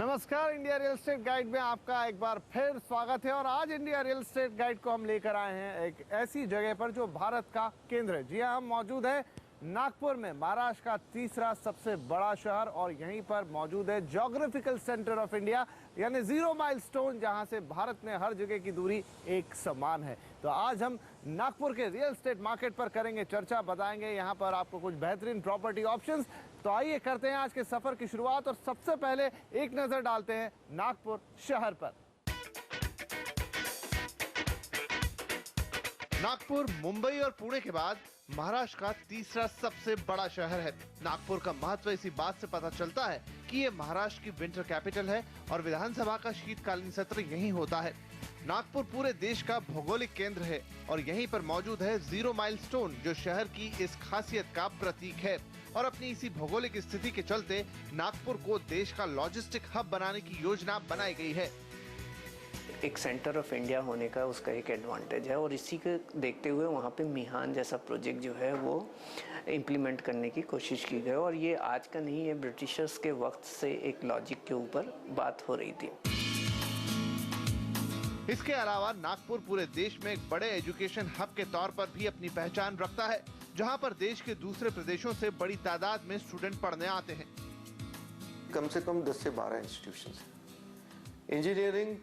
नमस्कार, India real estate guide में आपका एक बार फिर स्वागत है। और आज इंडिया रियल एस्टेट गाइड को हम लेकर आए हैं एक ऐसी जगह पर जो भारत का केंद्र है। जी हाँ, हम मौजूद है नागपुर में, महाराष्ट्र का तीसरा सबसे बड़ा शहर, और यहीं पर मौजूद है ज्योग्राफिकल सेंटर ऑफ इंडिया यानी जीरो माइलस्टोन, जहां से भारत में हर जगह की दूरी एक समान है। तो आज हम नागपुर के रियल एस्टेट मार्केट पर करेंगे चर्चा, बताएंगे यहाँ पर आपको कुछ बेहतरीन प्रॉपर्टी ऑप्शंस। तो आइए करते हैं आज के सफर की शुरुआत, और सबसे पहले एक नजर डालते हैं नागपुर शहर पर। नागपुर मुंबई और पुणे के बाद महाराष्ट्र का तीसरा सबसे बड़ा शहर है। नागपुर का महत्व इसी बात से पता चलता है कि ये महाराष्ट्र की विंटर कैपिटल है और विधानसभा का शीतकालीन सत्र यहीं होता है। नागपुर पूरे देश का भौगोलिक केंद्र है और यहीं पर मौजूद है जीरो माइलस्टोन, जो शहर की इस खासियत का प्रतीक है। और अपनी इसी भौगोलिक स्थिति के चलते नागपुर को देश का लॉजिस्टिक हब बनाने की योजना बनाई गई है। एक सेंटर ऑफ इंडिया होने का उसका एक एडवांटेज है, और इसी को देखते हुए वहाँ पे मिहान जैसा प्रोजेक्ट जो है वो इम्प्लीमेंट करने की कोशिश की गई। और ये आज का नहीं है, ब्रिटिशर्स के वक्त से एक लॉजिक के ऊपर बात हो रही थी। इसके अलावा नागपुर पूरे देश में एक बड़े एजुकेशन हब के तौर पर भी अपनी पहचान रखता है, जहां पर देश के दूसरे प्रदेशों से बड़ी तादाद में स्टूडेंट पढ़ने आते हैं। कम से कम 10 से 12 इंस्टीट्यूशंस हैं। Engineering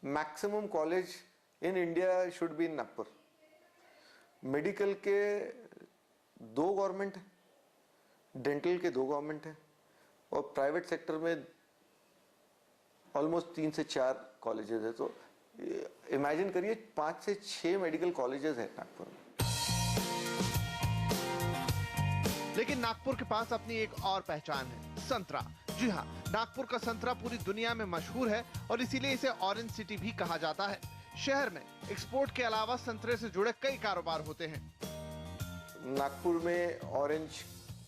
maximum college in India should be in Nagpur. Medical के 2 गवर्नमेंट है, डेंटल के 2 गवर्नमेंट है, और प्राइवेट सेक्टर में ऑलमोस्ट 3 से 4 कॉलेजेस है। तो इमेजिन करिए 5 से 6 मेडिकल कॉलेजेस हैं नागपुर में। लेकिन नागपुर के पास अपनी एक और पहचान है, संतरा। जी हाँ, नागपुर का संतरा पूरी दुनिया में मशहूर है और इसीलिए इसे ऑरेंज सिटी भी कहा जाता है। शहर में एक्सपोर्ट के अलावा संतरे से जुड़े कई कारोबार होते हैं। नागपुर में orange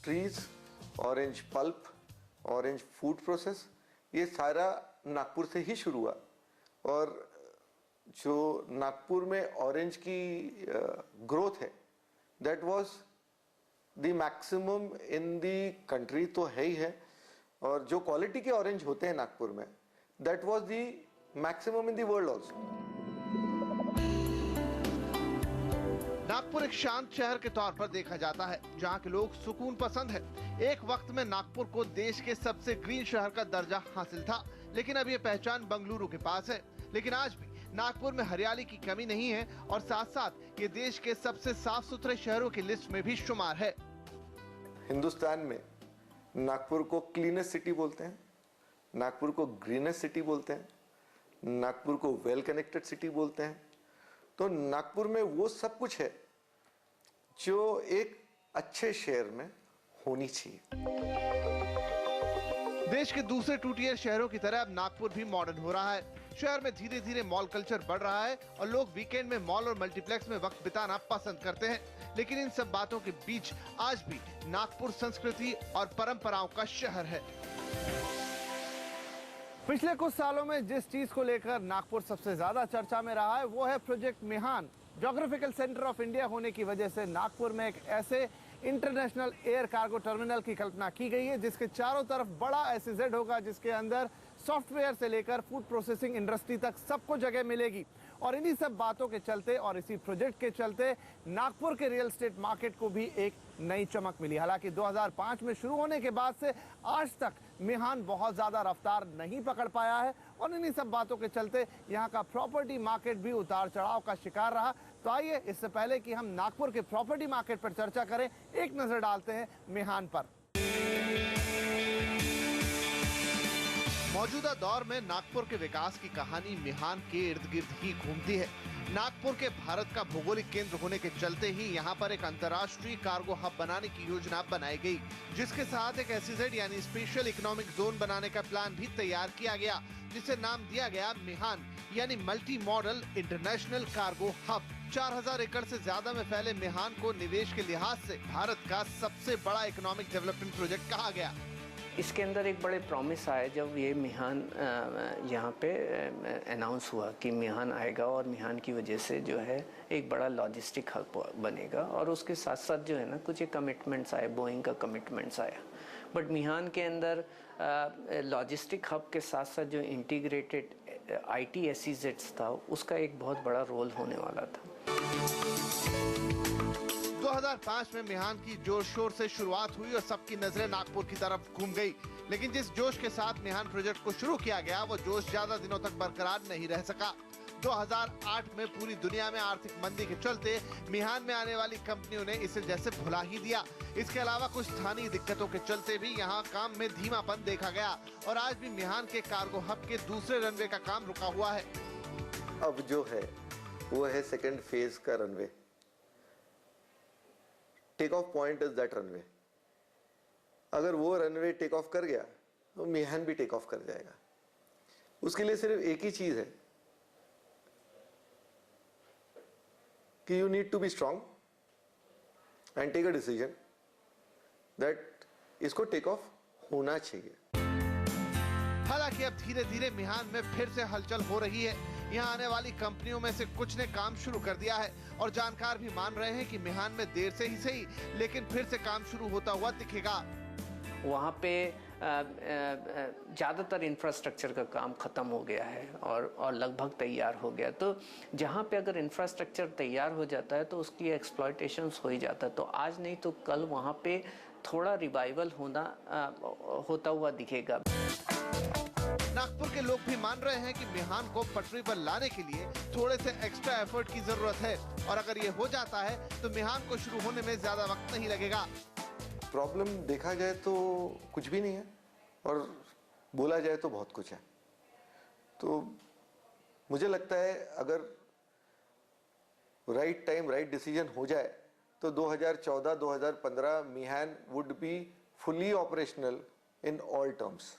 trees, orange pulp, orange food process, ये सारा नागपुर से ही शुरू हुआ। और जो नागपुर में ऑरेंज की ग्रोथ है, that was the maximum in the country, तो है ही है। और जो क्वालिटी के ऑरेंज होते हैं नागपुर में, that was the maximum in the world also. Nagpur एक शांत शहर के तौर पर देखा जाता है, जहां के लोग सुकून पसंद है। एक वक्त में नागपुर को देश के सबसे ग्रीन शहर का दर्जा हासिल था, लेकिन अब ये पहचान बंगलुरु के पास है। लेकिन आज भी नागपुर में हरियाली की कमी नहीं है, और साथ साथ ये देश के सबसे साफ सुथरे शहरों की लिस्ट में भी शुमार है। हिंदुस्तान में नागपुर को क्लीनेस्ट सिटी बोलते हैं, नागपुर को ग्रीनेस्ट सिटी बोलते हैं, नागपुर को वेल कनेक्टेड सिटी बोलते हैं। तो नागपुर में वो सब कुछ है जो एक अच्छे शहर में होनी चाहिए। देश के दूसरे 2 टियर शहरों की तरह अब नागपुर भी मॉडर्न हो रहा है। शहर में धीरे धीरे मॉल कल्चर बढ़ रहा है और लोग वीकेंड में मॉल और मल्टीप्लेक्स में वक्त बिताना पसंद करते हैं। लेकिन इन सब बातों के बीच आज भी नागपुर संस्कृति और परंपराओं का शहर है। पिछले कुछ सालों में जिस चीज को लेकर नागपुर सबसे ज्यादा चर्चा में रहा है, वो है project Mihan. Geographical centre of India होने की वजह से नागपुर में एक ऐसे इंटरनेशनल एयर कार्गो टर्मिनल की कल्पना की गई है, जिसके चारों तरफ बड़ा SEZ होगा, जिसके अंदर सॉफ्टवेयर से लेकर फूड प्रोसेसिंग इंडस्ट्री तक सबको जगह मिलेगी। और इन्हीं सब बातों के चलते और इसी प्रोजेक्ट के चलते नागपुर के रियल एस्टेट मार्केट को भी एक नई चमक मिली। हालांकि 2005 में शुरू होने के बाद से आज तक मिहान बहुत ज्यादा रफ्तार नहीं पकड़ पाया है, और इन्हीं सब बातों के चलते यहाँ का प्रॉपर्टी मार्केट भी उतार चढ़ाव का शिकार रहा। तो आइए, इससे पहले कि हम नागपुर के प्रॉपर्टी मार्केट पर चर्चा करें, एक नजर डालते हैं मिहान पर। मौजूदा दौर में नागपुर के विकास की कहानी मिहान के इर्द गिर्द ही घूमती है। नागपुर के भारत का भौगोलिक केंद्र होने के चलते ही यहाँ पर एक अंतर्राष्ट्रीय कार्गो हब बनाने की योजना बनाई गई, जिसके साथ एक SEZ यानी स्पेशल इकोनॉमिक जोन बनाने का प्लान भी तैयार किया गया, जिसे नाम दिया गया मिहान यानी multi modal international cargo hub. 4000 एकड़ से ज्यादा में फैले मिहान को निवेश के लिहाज से भारत का सबसे बड़ा इकोनॉमिक डेवलपमेंट प्रोजेक्ट कहा गया। इसके अंदर एक बड़े प्रॉमिस आए जब ये मिहान यहाँ पे अनाउंस हुआ कि मिहान आएगा, और मिहान की वजह से जो है एक बड़ा लॉजिस्टिक हब बनेगा। और उसके साथ साथ जो है ना, कुछ एक कमिटमेंट्स आए, बोइंग का कमिटमेंट्स आया। बट मिहान के अंदर लॉजिस्टिक हब के साथ साथ जो इंटीग्रेटेड IT SEZs था उसका एक बहुत बड़ा रोल होने वाला था। 2005 में मिहान की जोर शोर से शुरुआत हुई और सबकी नजरें नागपुर की तरफ घूम गई। लेकिन जिस जोश के साथ मिहान प्रोजेक्ट को शुरू किया गया वो जोश ज्यादा दिनों तक बरकरार नहीं रह सका। 2008 में पूरी दुनिया में आर्थिक मंदी के चलते मिहान में आने वाली कंपनियों ने इसे जैसे भुला ही दिया। इसके अलावा कुछ स्थानीय दिक्कतों के चलते भी यहाँ काम में धीमापन देखा गया और आज भी मिहान के कार्गो हब के दूसरे रनवे का काम रुका हुआ है। अब जो है वो है सेकेंड फेज का runway. Take off point is that runway. अगर वो रनवे टेक ऑफ कर गया तो मिहान भी टेक ऑफ कर जाएगा। उसके लिए सिर्फ एक ही चीज है कि you need to be strong and take a decision that इसको टेक ऑफ होना चाहिए। हालांकि अब धीरे धीरे मिहान में फिर से हलचल हो रही है। यहाँ आने वाली कंपनियों में से कुछ ने काम शुरू कर दिया है और जानकार भी मान रहे हैं कि मिहान में देर से ही सही लेकिन फिर से काम शुरू होता हुआ दिखेगा। वहाँ पे ज़्यादातर इंफ्रास्ट्रक्चर का काम ख़त्म हो गया है और लगभग तैयार हो गया। तो जहाँ पे अगर इंफ्रास्ट्रक्चर तैयार हो जाता है तो उसकी एक्सप्लॉयटेशंस हो ही जाता है। तो आज नहीं तो कल वहाँ पे थोड़ा रिवाइवल होता हुआ दिखेगा। नागपुर के लोग भी मान रहे हैं कि मिहान को पटरी पर लाने के लिए थोड़े से एक्स्ट्रा एफर्ट की जरूरत है और अगर ये हो जाता है तो मिहान को शुरू होने में ज्यादा वक्त नहीं लगेगा। प्रॉब्लम देखा जाए तो कुछ भी नहीं है और बोला जाए तो बहुत कुछ है। तो मुझे लगता है अगर राइट टाइम राइट डिसीजन हो जाए तो 2014-2015 Mihan would be fully operational in all terms.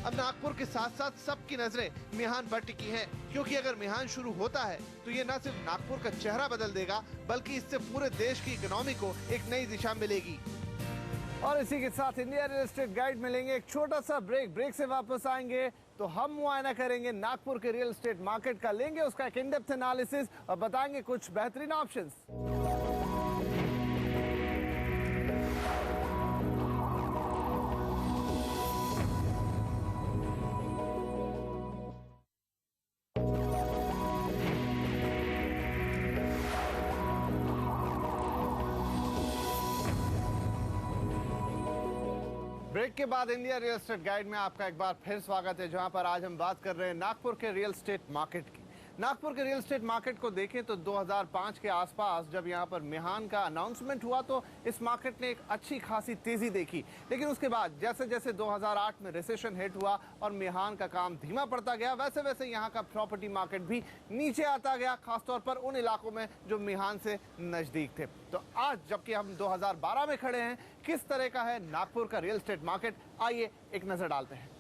अब नागपुर के साथ साथ सबकी नजरें मिहान पर टिकी हैं, क्योंकि अगर मिहान शुरू होता है तो ये न सिर्फ नागपुर का चेहरा बदल देगा बल्कि इससे पूरे देश की इकोनॉमी को एक नई दिशा मिलेगी। और इसी के साथ इंडिया रियल एस्टेट गाइड में लेंगे एक छोटा सा ब्रेक से वापस आएंगे तो हम मुआयना करेंगे नागपुर के रियल एस्टेट मार्केट का, लेंगे उसका एक इन डेप्थ एनालिसिस और बताएंगे कुछ बेहतरीन ऑप्शंस। ब्रेक के बाद इंडिया रियल एस्टेट गाइड में आपका एक बार फिर स्वागत है, जहां पर आज हम बात कर रहे हैं नागपुर के रियल एस्टेट मार्केट की। नागपुर के रियल एस्टेट मार्केट को देखें तो 2005 के आसपास जब यहां पर मिहान का अनाउंसमेंट हुआ तो इस मार्केट ने एक अच्छी खासी तेजी देखी, लेकिन उसके बाद जैसे जैसे 2008 में रिसेशन हिट हुआ और मिहान का काम धीमा पड़ता गया वैसे वैसे यहां का प्रॉपर्टी मार्केट भी नीचे आता गया, खासतौर पर उन इलाकों में जो मिहान से नजदीक थे। तो आज जबकि हम 2012 में खड़े हैं, किस तरह का है नागपुर का रियल एस्टेट मार्केट, आइए एक नजर डालते हैं।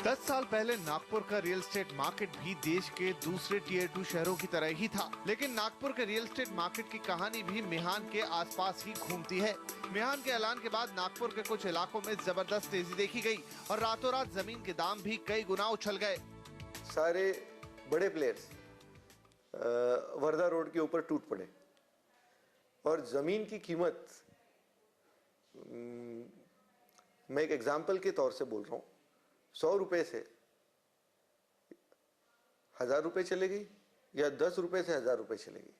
10 साल पहले नागपुर का रियल एस्टेट मार्केट भी देश के दूसरे टियर 2 शहरों की तरह ही था, लेकिन नागपुर के रियल एस्टेट मार्केट की कहानी भी मिहान के आसपास ही घूमती है। मिहान के ऐलान के बाद नागपुर के कुछ इलाकों में जबरदस्त तेजी देखी गई और रातों रात जमीन के दाम भी कई गुना उछल गए। सारे बड़े प्लेयर्स वर्धा रोड के ऊपर टूट पड़े और जमीन की कीमत, मैं एक एग्जाम्पल के तौर से बोल रहा हूँ, 100 रुपए से 1000 रुपए चले गई या 10 रुपए से 1000 रुपए चले गई।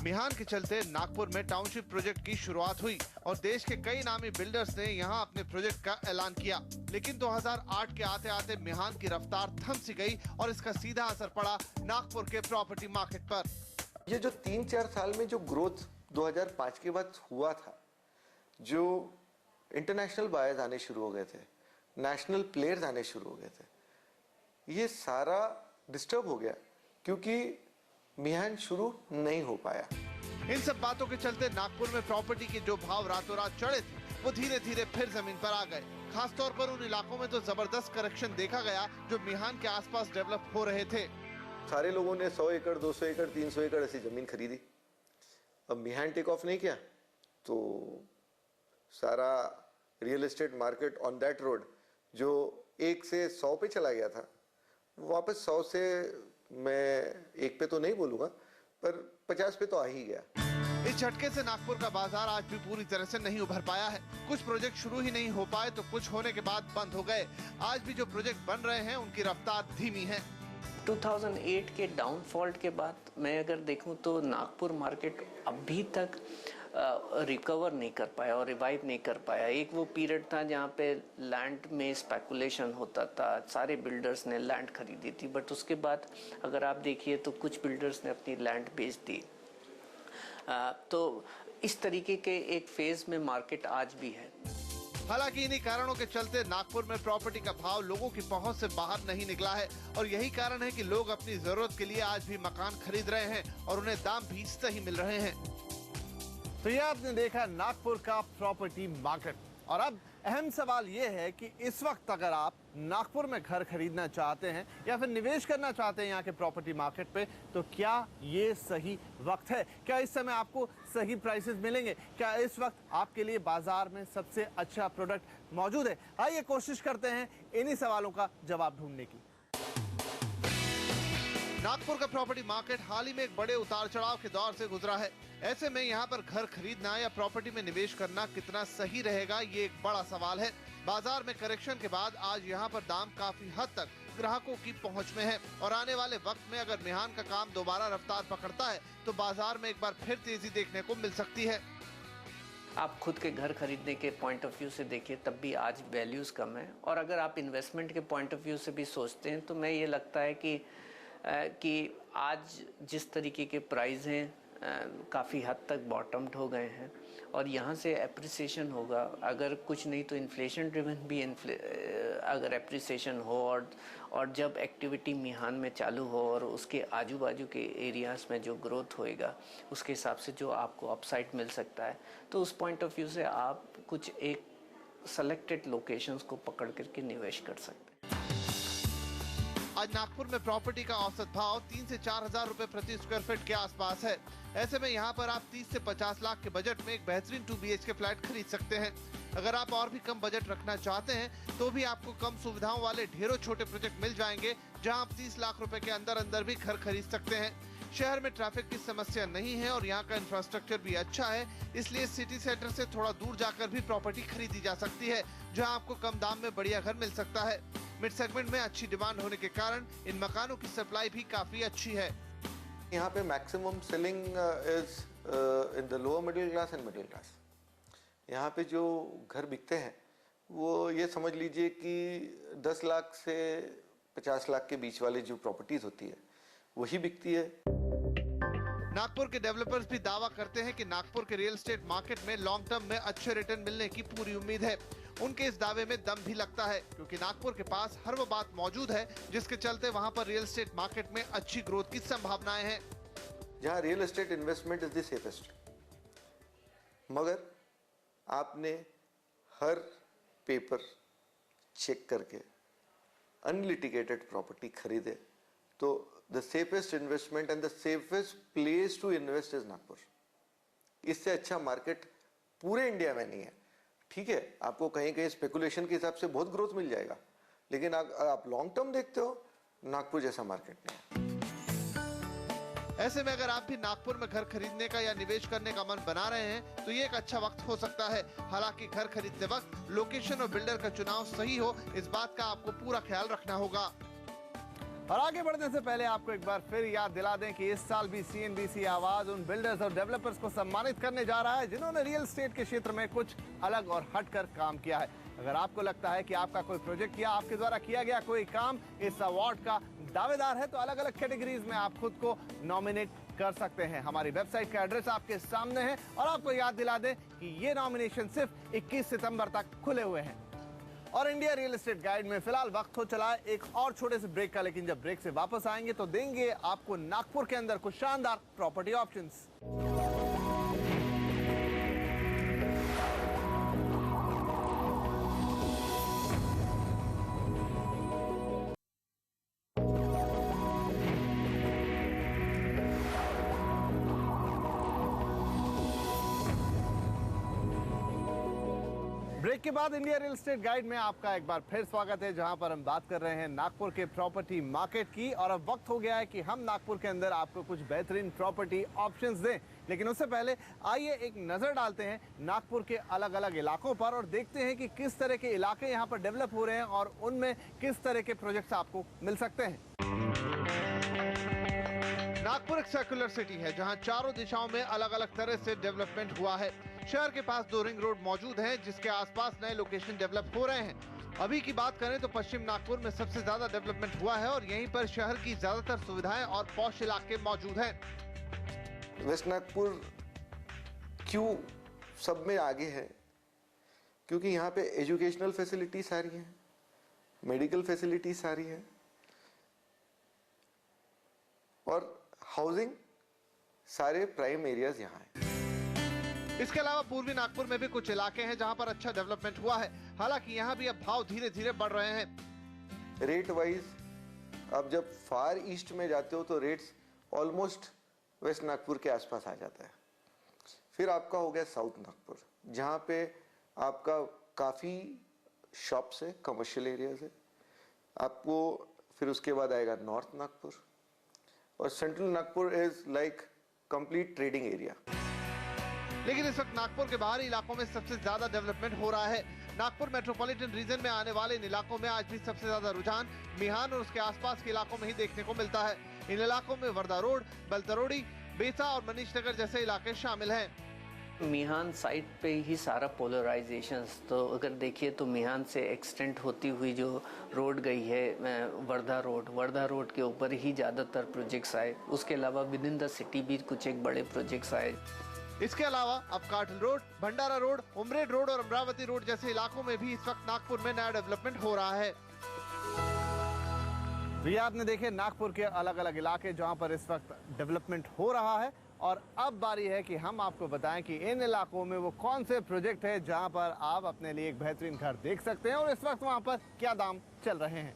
मिहान के चलते नागपुर में टाउनशिप प्रोजेक्ट की शुरुआत हुई और देश के कई नामी बिल्डर्स ने यहां अपने प्रोजेक्ट का ऐलान किया, लेकिन 2008 के आते आते मिहान की रफ्तार थम सी गई और इसका सीधा असर पड़ा नागपुर के प्रॉपर्टी मार्केट पर। ये जो 3-4 साल में जो ग्रोथ 2005 के बाद हुआ था, जो इंटरनेशनल बायर्स आने शुरू हो गए थे, नेशनल प्लेयर्स आने शुरू हो गए थे, ये सारा डिस्टर्ब हो गया क्योंकि मिहान शुरू नहीं हो पाया। इन सब बातों के चलते नागपुर में प्रॉपर्टी के जो भाव रातों रात चढ़े थे वो धीरे धीरे फिर जमीन पर आ गए। खासतौर पर उन इलाकों में तो जबरदस्त करेक्शन देखा गया जो मिहान के आसपास डेवलप हो रहे थे। सारे लोगों ने 100 एकड़ 200 एकड़ 300 एकड़ ऐसी जमीन खरीदी। अब मिहान टेक ऑफ नहीं किया तो सारा real estate market on that road जो 1 से 100 पे चला गया था, वापस 100 से मैं 1 पे तो नहीं बोलूंगा पर 50 पे तो आ ही गया। इस झटके से नागपुर का बाजार आज भी पूरी तरह से नहीं उभर पाया है। कुछ प्रोजेक्ट शुरू ही नहीं हो पाए तो कुछ होने के बाद बंद हो गए। आज भी जो प्रोजेक्ट बन रहे हैं उनकी रफ्तार धीमी है। 2008 के डाउनफॉल के बाद मैं अगर देखूं तो नागपुर मार्केट अभी तक रिकवर नहीं कर पाया और रिवाइव नहीं कर पाया। एक वो पीरियड था जहाँ पे लैंड में स्पेकुलेशन होता था, सारे बिल्डर्स ने लैंड खरीदी थी, बट उसके बाद अगर आप देखिए तो कुछ बिल्डर्स ने अपनी लैंड बेच दी। तो इस तरीके के एक फेज में मार्केट आज भी है। हालांकि इन्हीं कारणों के चलते नागपुर में प्रॉपर्टी का भाव लोगों की पहुंच से बाहर नहीं निकला है और यही कारण है कि लोग अपनी जरूरत के लिए आज भी मकान खरीद रहे हैं और उन्हें दाम भी सही मिल रहे हैं। तो ये आपने देखा नागपुर का प्रॉपर्टी मार्केट। और अब अहम सवाल ये है कि इस वक्त अगर आप नागपुर में घर खरीदना चाहते हैं या फिर निवेश करना चाहते हैं यहाँ के प्रॉपर्टी मार्केट पे, तो क्या ये सही वक्त है? क्या इस समय आपको सही प्राइसेस मिलेंगे? क्या इस वक्त आपके लिए बाजार में सबसे अच्छा प्रोडक्ट मौजूद है? आइए कोशिश करते हैं इन्हीं सवालों का जवाब ढूंढने की। नागपुर का प्रॉपर्टी मार्केट हाल ही में एक बड़े उतार चढ़ाव के दौर से गुजरा है। ऐसे में यहाँ पर घर खरीदना या प्रॉपर्टी में निवेश करना कितना सही रहेगा, ये एक बड़ा सवाल है। बाजार में करेक्शन के बाद आज यहाँ पर दाम काफी हद तक ग्राहकों की पहुँच में है और आने वाले वक्त में अगर मिहान का काम दोबारा रफ्तार पकड़ता है तो बाजार में एक बार फिर तेजी देखने को मिल सकती है। आप खुद के घर खरीदने के पॉइंट ऑफ व्यू से देखिए तब भी आज वैल्यूज कम है, और अगर आप इन्वेस्टमेंट के पॉइंट ऑफ व्यू से भी सोचते हैं तो मैं ये लगता है कि आज जिस तरीके के प्राइस हैं काफ़ी हद तक बॉटम्ड हो गए हैं और यहाँ से एप्रिसिएशन होगा। अगर कुछ नहीं तो इन्फ्लेशन ड्रिवन भी अगर एप्रिसिएशन हो और जब एक्टिविटी मिहान में चालू हो और उसके आजू बाजू के एरियाज़ में जो ग्रोथ होएगा उसके हिसाब से जो आपको अपसाइड मिल सकता है, तो उस पॉइंट ऑफ व्यू से आप कुछ एक सेलेक्टेड लोकेशंस को पकड़ करके निवेश कर सकते हैं। आज नागपुर में प्रॉपर्टी का औसत भाव 3 से 4 हजार रुपए प्रति स्क्वायर फीट के आसपास है। ऐसे में यहाँ पर आप 30 से 50 लाख के बजट में एक बेहतरीन 2 BHK फ्लैट खरीद सकते हैं। अगर आप और भी कम बजट रखना चाहते हैं तो भी आपको कम सुविधाओं वाले ढेरों छोटे प्रोजेक्ट मिल जाएंगे जहाँ आप 30 लाख रुपए के अंदर भी घर खरीद सकते हैं। शहर में ट्रैफिक की समस्या नहीं है और यहाँ का इंफ्रास्ट्रक्चर भी अच्छा है, इसलिए सिटी सेंटर से थोड़ा दूर जाकर भी प्रॉपर्टी खरीदी जा सकती है जहाँ आपको कम दाम में बढ़िया घर मिल सकता है। मिड सेगमेंट में अच्छी डिमांड होने के कारण इन मकानों की सप्लाई भी काफी अच्छी है। यहाँ पे maximum selling is in the lower middle class and middle class. यहाँ पे जो घर बिकते हैं वो ये समझ लीजिए कि 10 लाख से 50 लाख के बीच वाली जो प्रॉपर्टीज होती है वही बिकती है। नागपुर के डेवलपर्स भी दावा करते हैं कि नागपुर के रियल एस्टेट मार्केट में लॉन्ग टर्म में अच्छे रिटर्न मिलने की पूरी उम्मीद है। उनके इस दावे में दम भी लगता है क्योंकि नागपुर के पास हर वो बात मौजूद है जिसके चलते वहां पर रियल एस्टेट मार्केट में अच्छी ग्रोथ की संभावनाएं हैं। जहां real estate investment is the safest, मगर आपने हर पेपर चेक करके अनलिटिगेटेड प्रॉपर्टी खरीदे तो the safest investment and the safest place to invest is Nagpur. इससे अच्छा मार्केट पूरे इंडिया में नहीं है। ठीक है, आपको कहीं कहीं स्पेकुलेशन के हिसाब से बहुत ग्रोथ मिल जाएगा, लेकिन आप लॉन्ग टर्म देखते हो नागपुर जैसा मार्केट नहीं है। ऐसे में अगर आप भी नागपुर में घर खरीदने का या निवेश करने का मन बना रहे हैं तो ये एक अच्छा वक्त हो सकता है। हालांकि घर खरीदते वक्त लोकेशन और बिल्डर का चुनाव सही हो, इस बात का आपको पूरा ख्याल रखना होगा। और आगे बढ़ने से पहले आपको एक बार फिर याद दिला दें कि इस साल भी CNBC आवाज उन बिल्डर्स और डेवलपर्स को सम्मानित करने जा रहा है जिन्होंने रियल एस्टेट के क्षेत्र में कुछ अलग और हटकर काम किया है। अगर आपको लगता है कि आपका कोई प्रोजेक्ट या आपके द्वारा किया गया कोई काम इस अवार्ड का दावेदार है तो अलग अलग कैटेगरीज में आप खुद को नॉमिनेट कर सकते हैं। हमारी वेबसाइट का एड्रेस आपके सामने है और आपको याद दिला दें कि ये नॉमिनेशन सिर्फ 21 सितंबर तक खुले हुए हैं। और इंडिया रियल एस्टेट गाइड में फिलहाल वक्त हो चला है एक और छोटे से ब्रेक का, लेकिन जब ब्रेक से वापस आएंगे तो देंगे आपको नागपुर के अंदर कुछ शानदार प्रॉपर्टी ऑप्शंस। ब्रेक के बाद इंडिया रियल एस्टेट गाइड में आपका एक बार फिर स्वागत है, जहां पर हम बात कर रहे हैं नागपुर के प्रॉपर्टी मार्केट की। और अब वक्त हो गया है कि हम नागपुर के अंदर आपको कुछ बेहतरीन प्रॉपर्टी ऑप्शंस दें। लेकिन उससे पहले आइए एक नजर डालते हैं नागपुर के अलग अलग इलाकों पर और देखते हैं कि किस तरह के इलाके यहाँ पर डेवलप हो रहे हैं और उनमें किस तरह के प्रोजेक्ट्स आपको मिल सकते हैं। नागपुर एक सर्कुलर सिटी है जहां चारों दिशाओं में अलग अलग तरह से डेवलपमेंट हुआ है। शहर के पास 2 रिंग रोड मौजूद हैं, जिसके आसपास नए लोकेशन डेवलप हो रहे हैं। अभी की बात करें तो पश्चिम नागपुर में सबसे ज्यादा डेवलपमेंट हुआ है और यहीं पर शहर की ज्यादातर सुविधाएं और पॉश इलाके मौजूद हैं। वेस्ट नागपुर क्यों सब में आगे है? क्योंकि यहाँ पे एजुकेशनल फैसिलिटी सारी है, मेडिकल फैसिलिटी सारी है और हाउसिंग सारे प्राइम एरियाज यहाँ है। इसके अलावा पूर्वी नागपुर में भी कुछ इलाके हैं जहां पर अच्छा डेवलपमेंट हुआ है। हालांकि यहाँ भी अब भाव धीरे धीरे बढ़ रहे हैं। रेट वाइज अब जब फार ईस्ट में जाते हो तो रेट्स ऑलमोस्ट वेस्ट नागपुर के आसपास आ जाता है। फिर आपका हो गया साउथ नागपुर, जहाँ पे आपका काफ़ी शॉप्स है, कमर्शियल एरियाज है। आपको फिर उसके बाद आएगा नॉर्थ नागपुर और central Nagpur is like complete trading area. लेकिन इस वक्त नागपुर के बाहरी इलाकों में सबसे ज्यादा डेवलपमेंट हो रहा है। नागपुर मेट्रोपॉलिटन रीजन में आने वाले इन इलाकों में आज भी सबसे ज्यादा रुझान मिहान और उसके आसपास के इलाकों में ही देखने को मिलता है। इन इलाकों में वर्धा रोड, बलतरोड़ी, बेसा और मनीष नगर जैसे इलाके शामिल हैं। मिहान साइड पे ही सारा पोलराइजेशन, तो अगर देखिए तो मिहान से एक्सटेंड होती हुई जो रोड गई है वर्धा रोड के ऊपर ही ज़्यादातर प्रोजेक्ट्स आए। उसके अलावा विद इन द सिटी भी कुछ एक बड़े प्रोजेक्ट्स आए। इसके अलावा अब काठल रोड, भंडारा रोड, उमरेड रोड और अमरावती रोड जैसे इलाकों में भी इस वक्त नागपुर में नया डेवलपमेंट हो रहा है। तो ये आपने देखे नागपुर के अलग अलग इलाके जहां पर इस वक्त डेवलपमेंट हो रहा है। और अब बारी है कि हम आपको बताएं कि इन इलाकों में वो कौन से प्रोजेक्ट है जहां पर आप अपने लिए एक बेहतरीन घर देख सकते हैं और इस वक्त वहां पर क्या दाम चल रहे हैं।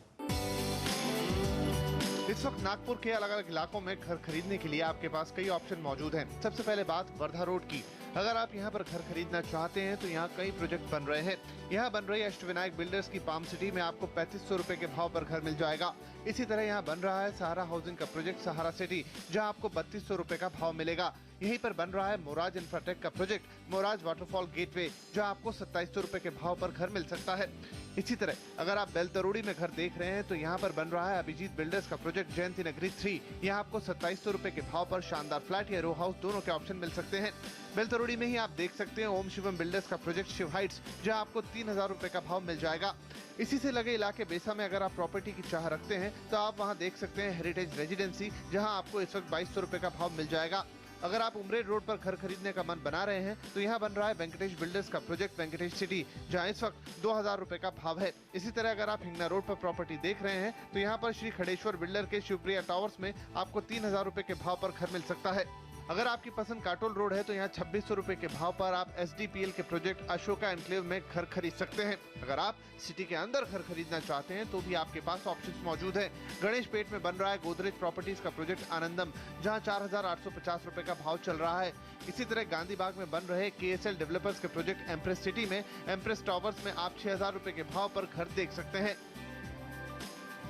इस वक्त नागपुर के अलग अलग इलाकों में घर खरीदने के लिए आपके पास कई ऑप्शन मौजूद हैं। सबसे पहले बात वर्धा रोड की। अगर आप यहां पर घर खरीदना चाहते हैं तो यहां कई प्रोजेक्ट बन रहे हैं। यहां बन रही अष्टविनायक बिल्डर्स की पाम सिटी में आपको 3500 रुपए के भाव पर घर मिल जाएगा। इसी तरह यहां बन रहा है सहारा हाउसिंग का प्रोजेक्ट सहारा सिटी, जहां आपको 3200 रुपए का भाव मिलेगा। यहीं पर बन रहा है मोराज इंफ्राटेक का प्रोजेक्ट मोराज वाटरफॉल गेटवे, जहां आपको 2700 रुपए के भाव पर घर मिल सकता है। इसी तरह अगर आप बेलतरोड़ी में घर देख रहे हैं तो यहाँ पर बन रहा है अभिजीत बिल्डर्स का प्रोजेक्ट जयंती नगरी 3। यहाँ आपको 2700 रुपए के भाव पर शानदार फ्लैट या रो हाउस दोनों के ऑप्शन मिल सकते हैं। बेलतरोड़ी में ही आप देख सकते हैं ओम शिवम बिल्डर्स का प्रोजेक्ट शिव हाइट्स, जहाँ आपको 3000 रुपए का भाव मिल जाएगा। इसी से लगे इलाके बेसा में अगर आप प्रॉपर्टी की चाह रखते हैं तो आप वहाँ देख सकते हैं हेरिटेज रेजिडेंसी, जहाँ आपको इस वक्त 2200 रुपए का भाव मिल जाएगा। अगर आप उमरेड रोड पर घर खरीदने का मन बना रहे हैं तो यहाँ बन रहा है वेंकटेश बिल्डर्स का प्रोजेक्ट वेंकटेश सिटी, जहाँ इस वक्त 2000 रुपए का भाव है। इसी तरह अगर आप हिंगना रोड पर प्रॉपर्टी देख रहे हैं तो यहाँ पर श्री खड़ेश्वर बिल्डर के शिवप्रिया टावर्स में आपको 3000 रुपए के भाव पर घर मिल सकता है। अगर आपकी पसंद काटोल रोड है तो यहाँ 2600 रुपए के भाव पर आप SDPL के प्रोजेक्ट अशोका एनक्लेव में घर खरीद सकते हैं। अगर आप सिटी के अंदर घर खरीदना चाहते हैं तो भी आपके पास ऑप्शंस मौजूद हैं। गणेश पेट में बन रहा है गोदरेज प्रॉपर्टीज का प्रोजेक्ट आनंदम, जहां 4850 रुपए का भाव चल रहा है। इसी तरह गांधी बाग में बन रहे KSL डेवलपर्स के प्रोजेक्ट एम्प्रेस सिटी में एम्प्रेस टावर्स में आप 6000 रुपए के भाव पर घर देख सकते हैं।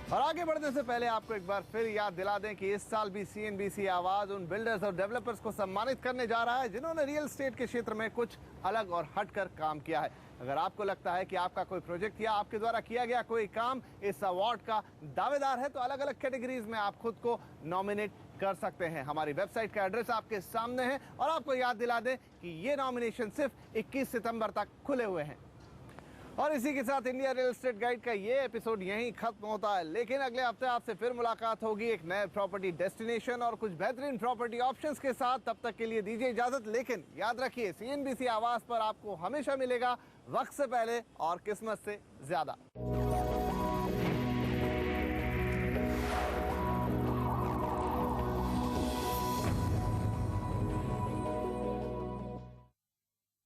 और आगे बढ़ने से पहले आपको एक बार फिर याद दिला दें कि इस साल भी CNBC आवाज उन बिल्डर्स और डेवलपर्स को सम्मानित करने जा रहा है जिन्होंने रियल एस्टेट के क्षेत्र में कुछ अलग और हटकर काम किया है। अगर आपको लगता है कि आपका कोई प्रोजेक्ट या आपके द्वारा किया गया कोई काम इस अवार्ड का दावेदार है तो अलग अलग कैटेगरीज में आप खुद को नॉमिनेट कर सकते हैं। हमारी वेबसाइट का एड्रेस आपके सामने है और आपको याद दिला दें कि ये नॉमिनेशन सिर्फ 21 सितंबर तक खुले हुए हैं। और इसी के साथ इंडिया रियल एस्टेट गाइड का ये एपिसोड यहीं खत्म होता है, लेकिन अगले हफ्ते आपसे फिर मुलाकात होगी एक नए प्रॉपर्टी डेस्टिनेशन और कुछ बेहतरीन प्रॉपर्टी ऑप्शंस के साथ। तब तक के लिए दीजिए इजाजत, लेकिन याद रखिए CNBC आवाज पर आपको हमेशा मिलेगा वक्त से पहले और किस्मत से ज्यादा।